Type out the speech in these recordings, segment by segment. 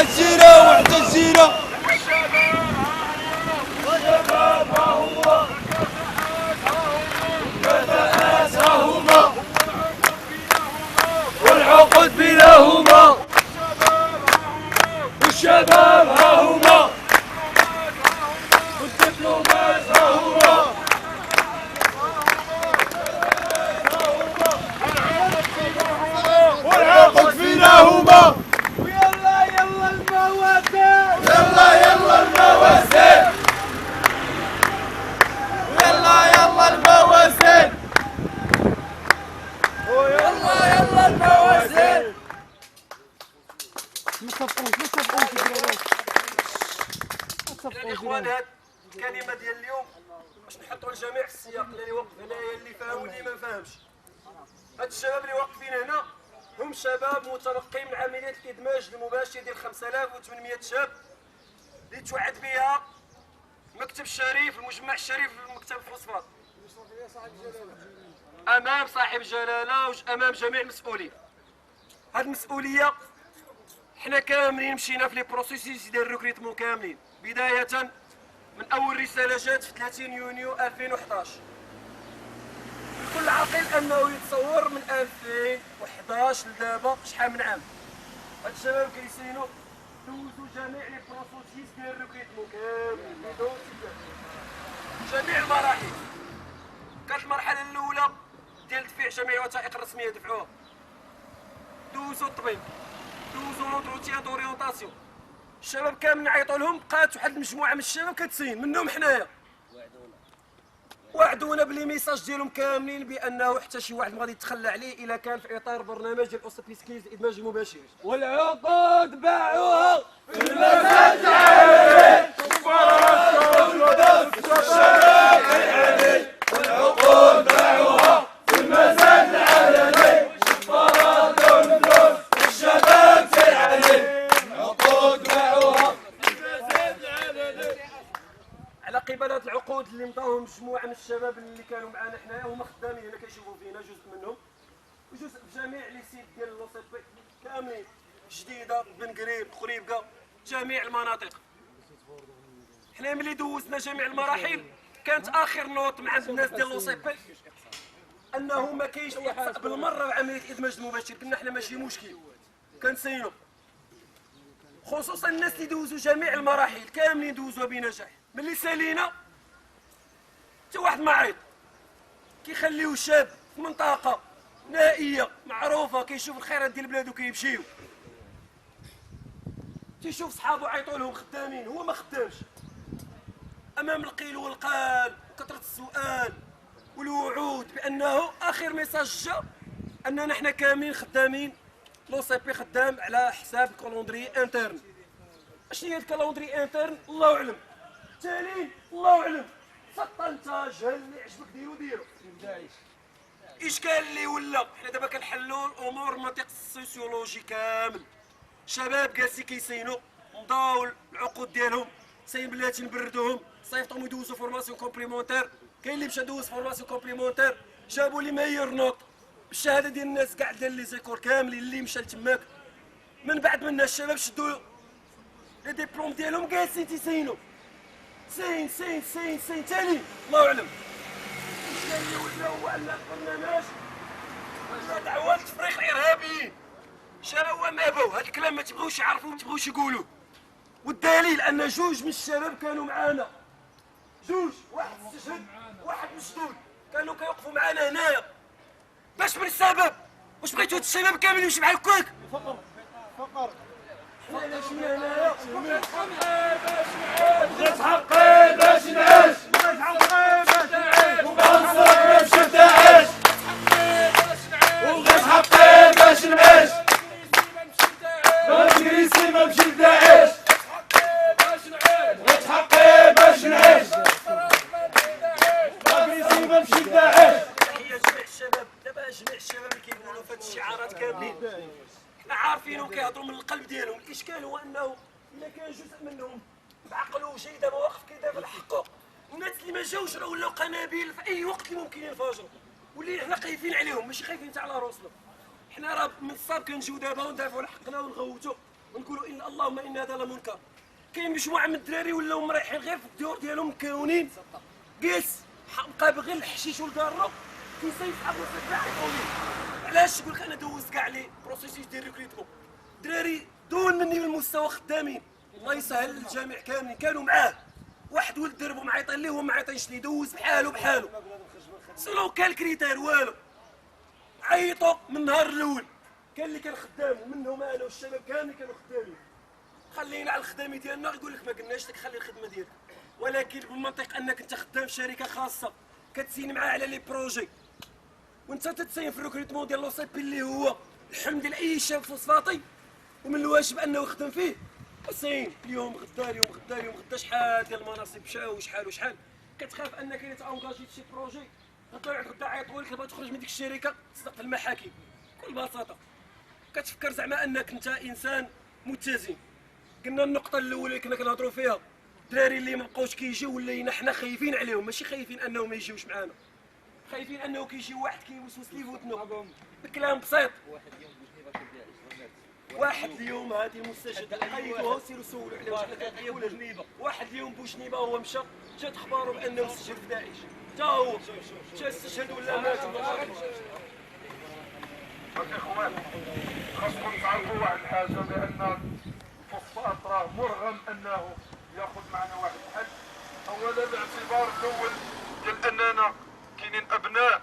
واعتزينا واعتزينا والعقود بينهما والشباب ها هما والدبلومات ها هما والعقود فينا هما ويلا يلا المواسم يلا يلا المواسم يلا يلا المواسم ويلا يلا المواسم. الاخوان هاد الكلمه ديال اليوم باش نحطوا الجميع في السياق اللي وقف هنايا اللي فاهم واللي ما فاهمش. هاد الشباب اللي واقفين هنا هم شباب متلقين من عمليه الادماج المباشر ديال 5800 شاب اللي توعد بها المكتب الشريف المجمع الشريف المكتب الفوسفات امام صاحب الجلاله وامام جميع المسؤولين. هاد المسؤوليه حنا كاملين مشينا في لي بروسيسيس ديال الريكريتمون كاملين، بدايه من اول رساله جات في 30 يونيو 2011. كل عاقل انه يتصور من 2011 لدابا شحال من عام هاد الشباب كيسينو دوزو جميع لي بروسيسيس ديال الريكريتمون كاملين بدون استثناء، جميع المراحل. كانت المرحله الاولى ديال دفع جميع الوثائق الرسميه دفعوها، دوزو الطبيب، دوزو لونتروتيان دوريونطاسيون. الشباب كامل نعيطوا لهم، بقات واحد المجموعه من الشباب كتسين منهم حنايا. وعدونا بلي ميساج ديالهم كاملين بانه حتى شي واحد ما غادي يتخلى عليه الا كان في اطار برنامج ديال اوسبيسكيز الادماج المباشر. والعقود باعوها في المزاد العالمي الشباب العالمي. والعقود باعوها في المزاد العالمي الشباب العالمي. العقود باعوها في المزاد العالمي. على قبل هاد العقود اللي مضاوهم مجموعه من الشباب اللي كانوا معنا حنايا هما خدامين هنا كيشوفوا فينا جزء منهم وجزء في جميع لي سيت ديال لوسيبي كاملين، جديده، بن قريب، خريبكه، جميع المناطق. حنا ملي دوزنا جميع المراحل كانت اخر نوط مع الناس ديال لوسيبي انه ما كاينش اخفاء بالمره بعمليه الادماج المباشر. كنا حنا ماشي مشكل كنسينو، خصوصا الناس اللي دوزوا جميع المراحل كاملين دوزوها بنجاح. ملي سالينا حتى واحد ما عيط، كيخليو شاب في منطقه نائيه معروفه كيشوف الخيرات ديال بلادو كيمشيو، تيشوف صحابو عيطوا لهم خدامين هو ما خدامش. امام القيل والقال وكثره السؤال والوعود بانه اخر ميساج جا اننا حنا كاملين خدامين، لو سي بي خدام على حساب الكالوندري انترن. اشنو هي الكالوندري انترن الله اعلم، التالين الله اعلم. سطا انت جهل اللي عجبك ديرو. اشكال اللي ولا حنا دابا كنحلوا الامور المنطق السوسيولوجي كامل. شباب جالسين كيسينوا مضاو العقود ديالهم ساين بلاتي نبردوهم، صيفطهم يدوزوا فورماسيون كومبليمونتير. كاين اللي مشى دوز فورماسيون كومبليمونتير جابوا لي ميور نوط بالشهاده ديال الناس كاع ديال لي زيكول كاملين اللي مشى لتماك. من بعد منا الشباب شدوا لي ديبلوم ديالهم جالسين تيسينوا سين تالي الله اعلم. اللي ولا هو على البرنامج ولا دعوه لتفريق الارهابيين. شراو ما باو هاد الكلام ما تبغوش يعرفوا ما تبغوش يقولوا. والدليل ان جوج من الشباب كانوا معانا، جوج، واحد استشهد واحد مسدود، كانوا كيوقفوا معانا هنايا. باش من السبب؟ واش بغيتو هاد الشباب كامل يمشي بحال هكاك؟ فقر حنا شنو هنايا؟ بغيت حقي باش نعيش، بغيت حقي باش نعيش، وغنصرف نمشي نتعيش، وبغيت حقي باش نعيش، ما نكريسي ما نمشي لداعش، بغيت حقي باش نعيش، ما نكريسي ما نمشي لداعش. هي جميع الشباب دابا جميع الشباب اللي كيقولوا في هاد الشعارات كاملين حنا عارفينهم كيهضروا من القلب ديالهم. الاشكال هو انه الا كان جزء منهم بعقله جاي دابا واقف كيدافع على حقه، الناس اللي ما جاوش راه ولاو قنابل في اي وقت اللي ممكن ينفجروا، واللي حنا خايفين عليهم ماشي خايفين حتى على راسنا. حنا راه من الصاب كنجيو دابا وندافعوا على حقنا ونغوتوا ونقولوا ان اللهم ان هذا لمنكر. كاين مجموعه من الدراري ولاو مريحين غير في الديور ديالهم مكونين قيس بقى غير الحشيش والكارو كيصيف ابو سباع يقولي علاش يقول لك انا دوزت كاع لي بروسيسيس ديال ريكريتمون دراري دون مني بالمستوى خدامين الله يسهل للجميع كاملين كانوا معاه واحد ولد دربو ما عيطين ليه هو ما عيطينش ليه دوز بحالو سلو كان الكريتير والو عيطوا من النهار الاول كان اللي كان خدام ومنهم انا والشباب كاملين كانوا خدامين خلينا على الخدامي ديالنا يقول لك ما قلناش لك خلي الخدمه ديالك ولكن بالمنطق انك انت خدام في شركه خاصه كتسين معاه على لي بروجي وانت تتسين في الريكروتمون ديال لو سي بي اللي هو الحمد لله اي شاب فوسفاطي ومن الواجب انه يخدم فيه وسين اليوم غدا اليوم غدا شحال ديال المناصب مشاو وشحال كتخاف انك الا تاونكاجي في شي بروجي غدا عيطوا لك باغي تخرج من ديك الشركه تصدق في المحاكم بكل بساطه كتفكر زعما انك انت انسان متزن. قلنا النقطه الاولى اللي كنا كنهضروا فيها الدراري اللي ما بقاوش كيجيو ولينا حنا خايفين عليهم ماشي خايفين انهم ما يجيوش معانا خايفين انه كيجي واحد كيوسوس لي فوتنو بكلام بسيط واحد اليوم هذه المستجد لقيتوها وسيروا سولوا عليه واش كتعطيه ولا جنيبه واحد اليوم بوجنيبه هو مشى جات اخباره بانه سجل في داعش حتى هو جا استشهد ولا مات الاخوان خاصكم تعرفوا واحد الحاجه بان الفوسفات راه مرغم انه ياخذ معنا واحد الحل اولا باعتبار الاول ديال اننا كاينين ابناء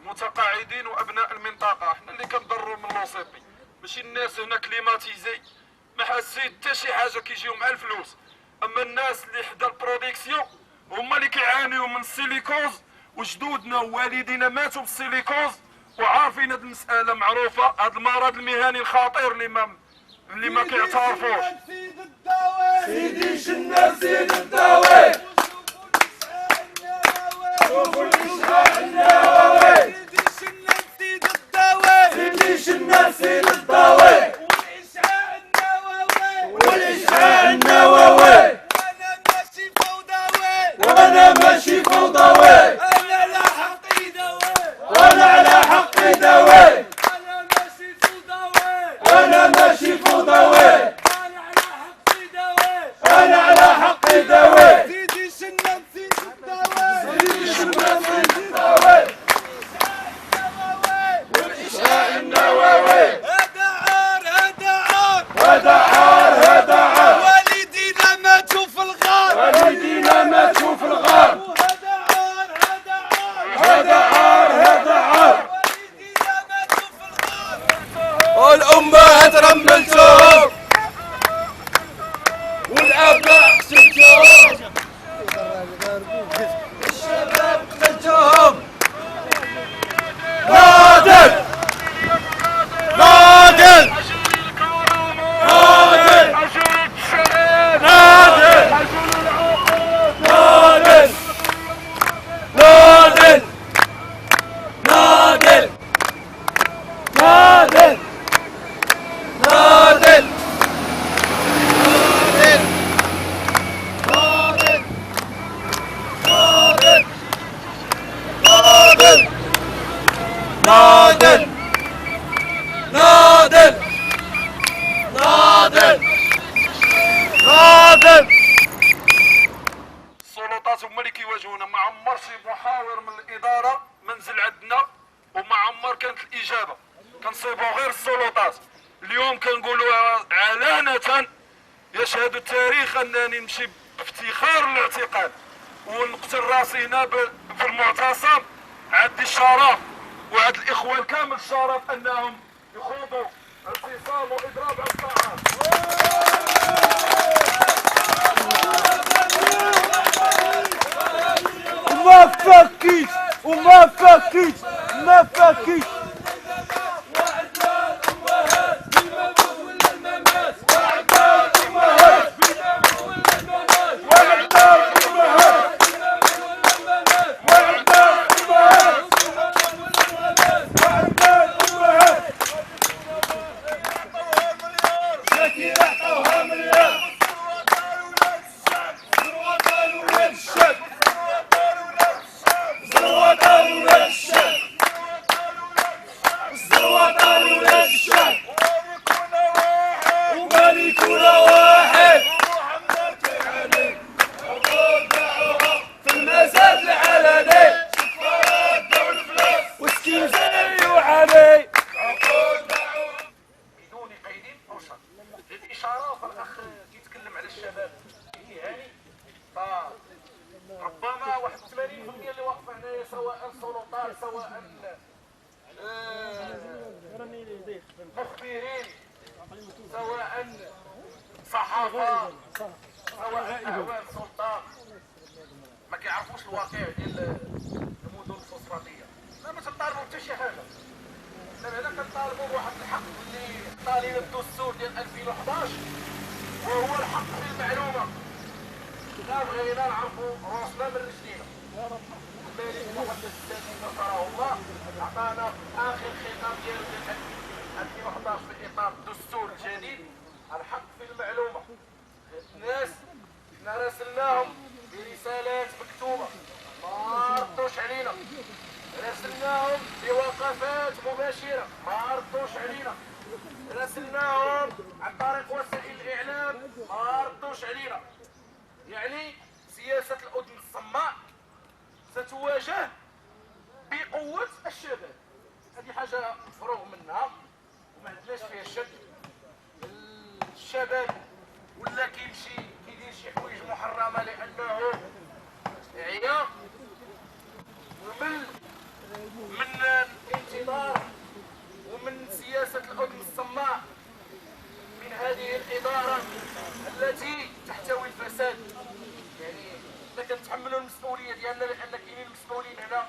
متقاعدين وابناء المنطقه حنا اللي كنضروا من لوسيبي ماشي الناس هنا كليماتيزي ما حاسين حتى شي حاجه كيجيو مع الفلوس اما الناس اللي حدا البروديكسيون هما اللي كيعانيو من السيليكوز وجدودنا ووالدينا ماتوا بالسيليكوز وعارفين هاد المساله معروفه هاد المرض المهني الخطير اللي ما كيعترفوش سيدي شنا سيد الدواوي شوفوا الإشعاع النووي سيدي شنا سيد الدواوي والإشعاع النووي وأنا ماشي فوضوي وأنا على حقي دواوي وأنا ماشي فوضوي أنا على حقي دواوي سيدي شنا سيد الدواوي سيدي شنا سيد الدواوي والإشعاع النووي هذا عار هذا عار والدينا ماتوا في الغار والدينا ماتوا في الغار هذا عار هذا عار والدينا ماتوا في الغار والأمهات رملتهم والآباء قتلتهم الشباب قتلتهم ناضل ناضل ناضل ناضل ناضل ناضل ناضل ناضل ناضل ناضل ناضل ناضل ناضل السلطات هما اللي كيواجهونا ما عمر شي محاور من الاداره منزل عندنا وما عمر كانت الاجابه كنصيبوا غير السلطات اليوم كنقولوا علانه يشهد التاريخ انني نمشي بافتخار للاعتقال ونقتل راسي هنا في المعتصم عندي الشرف وعند الاخوان كامل الشرف انهم يخوضوا اعتصام واضراب على الطاعات. وما فكيت يكون واحد في المزاد العلني وسكين زي وعلي بدون قيد او شرط. الاشاره فالاخ كيتكلم على الشباب يعني فربما واحد 80% اللي واقف هنايا سواء سلطات سواء مخبرين سواء صحافه سواء اعوان سلطات ما كيعرفوش الواقع ديال المدن الفوسفاتيه. ما تنطالبوا حتى شي حاجه. دابا هنا كنطالبوا بواحد الحق اللي حطا لينا الدستور ديال 2011 وهو الحق في المعلومه. لا بغينا نعرفوا راسنا من رجلينا. الملك محمد الثاني نصره الله عطانا اخر خطاب ديالو ديال 2011 في اطار الدستور الجديد الحق في المعلومه. الناس حنا راسلناهم برسالات مكتوبه ما ردوش علينا، راسلناهم بوقفات مباشره ما ردوش علينا، راسلناهم عن طريق وسائل الاعلام ما ردوش علينا. يعني سياسه الاذن الصماء ستواجه بقوه الشباب. هذه حاجه مفروغ منها وما عندناش فيها شك. الشباب ولا كيمشي كيدير شي حوايج محرمه لانه عيا ومن الانتظار ومن سياسه الاذن الصماء من هذه الاداره التي تحتوي الفساد. يعني حنا كنتحملوا المسؤوليه ديالنا لان كاينين المسؤولين هنا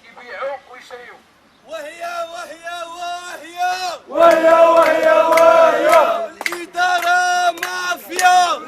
كيبيعوا ويشريوا. وهي وهي الإدارة مافيا.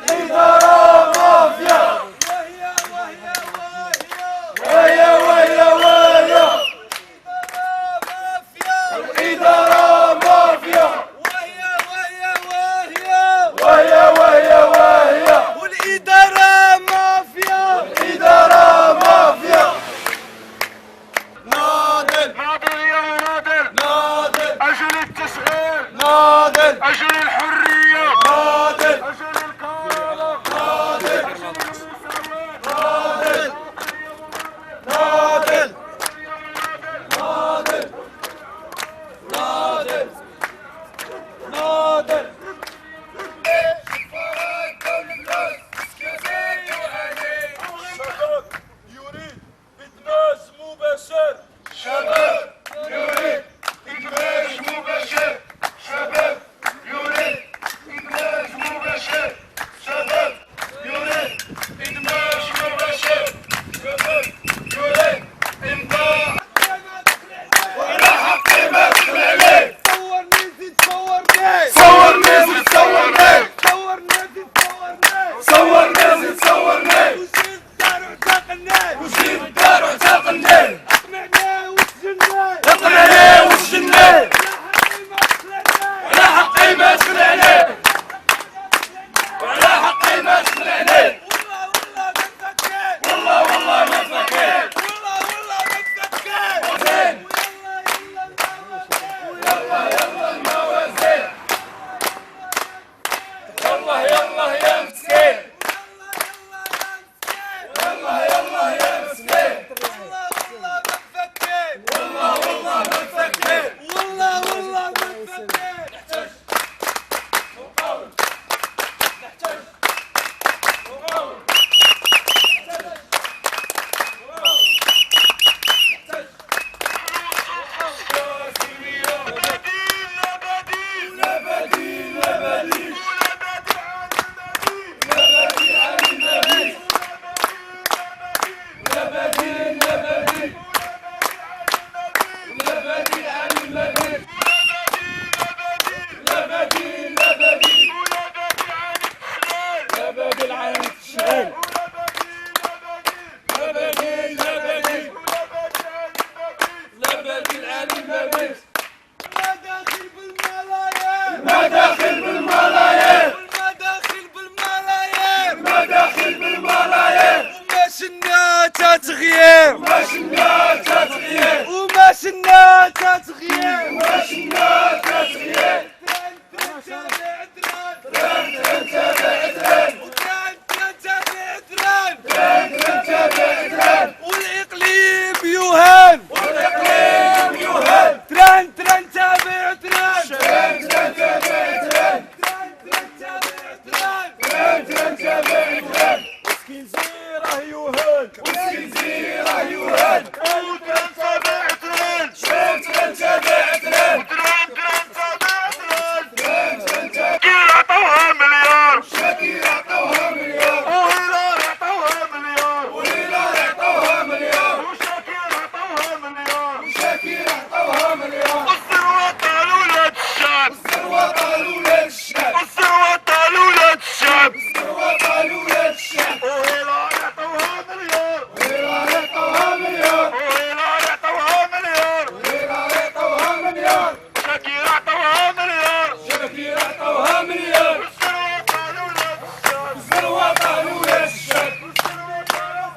تران تابع تران مسكين زيره يوهن مسكين زيره يوهن وتران تابع تران تران تابع تران تران تابع تران تران تابع كي عطوها مليار شاكير عطوها مليار وهلال عطوها مليار وهلال عطوها مليار وشاكير عطوها مليار وشاكير عطوها مليار الثروة طال ولاد الشعب الثروة طال ولاد الشعب الثروة طال ولاد الشعب الثروة طال ولاد الشعب وهلال عطوها مليار وهلال عطوها مليار وهلال عطوها مليار وهلال عطوها مليار شاكير عطوها مليار شاكير عطوها مليار الثروة طال ولاد الشعب الثروة طال ولاد الشعب الثروة طال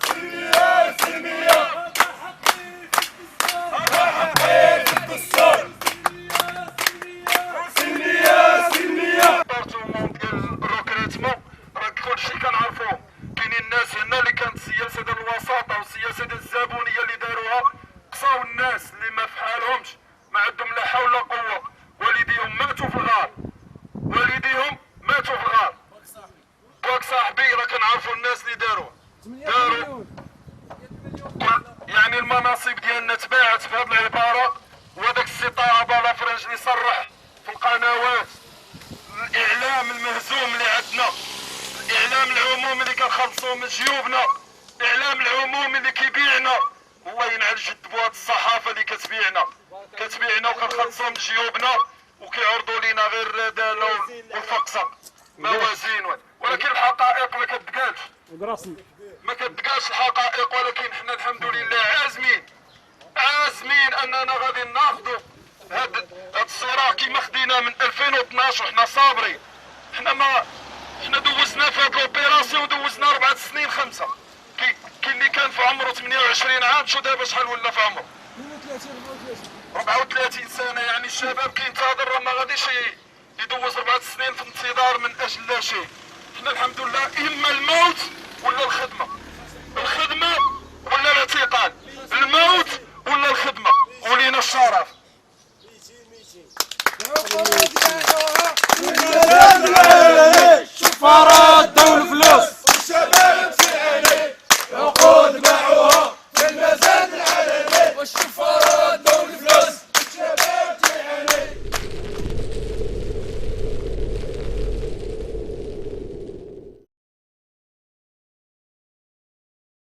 سلمية سلمية حقيت الدستور سلمية سلمية ديبارتمون ديال الركريتمون راه كلشي كنعرفوه. كاينين الناس هنا اللي كانت السياسه ديال الوساطه والسياسه ديال الزبونيه اللي داروها قصاو الناس اللي ما فحالهمش ما عندهم لا حول ولا قوه. والديهم ماتوا في الغار والديهم ماتوا في الغار. بواك صاحبي راه كنعرفوا الناس اللي داروا يعني المناصب ديالنا تباعت بهذه العباره. وهذاك السي طه بالا فرنج اللي صرح في القنوات الاعلام المهزوم اللي عندنا، الاعلام العمومي اللي كنخلصوه من جيوبنا، الاعلام العمومي اللي كيبيعنا. الله ينعل جد بواد الصحافه اللي كتبيعنا وكنخلصوه من جيوبنا وكيعرضوا لينا غير الرداله والفقصه موازين. ولكن الحقائق ما كتقالش الحقائق. ولكن حنا الحمد لله عازمين اننا غادي ناخذوا هاد الصراع كيما خدينا من 2012 وحنا صابرين. حنا دوزنا في هاد لوبيراسيون دوزنا 4 سنين 5. كاين اللي كان في عمره 28 عام شو دابا شحال ولا في عمره 34 سنه. يعني الشباب كينتظر راه ما غاديش يدوز 4 سنين في انتظار من اجل لا شيء. حنا الحمد لله اما الموت ولا الخدمه ولا الاعتقال، الموت ولا الخدمه ولينا الشرف. شوف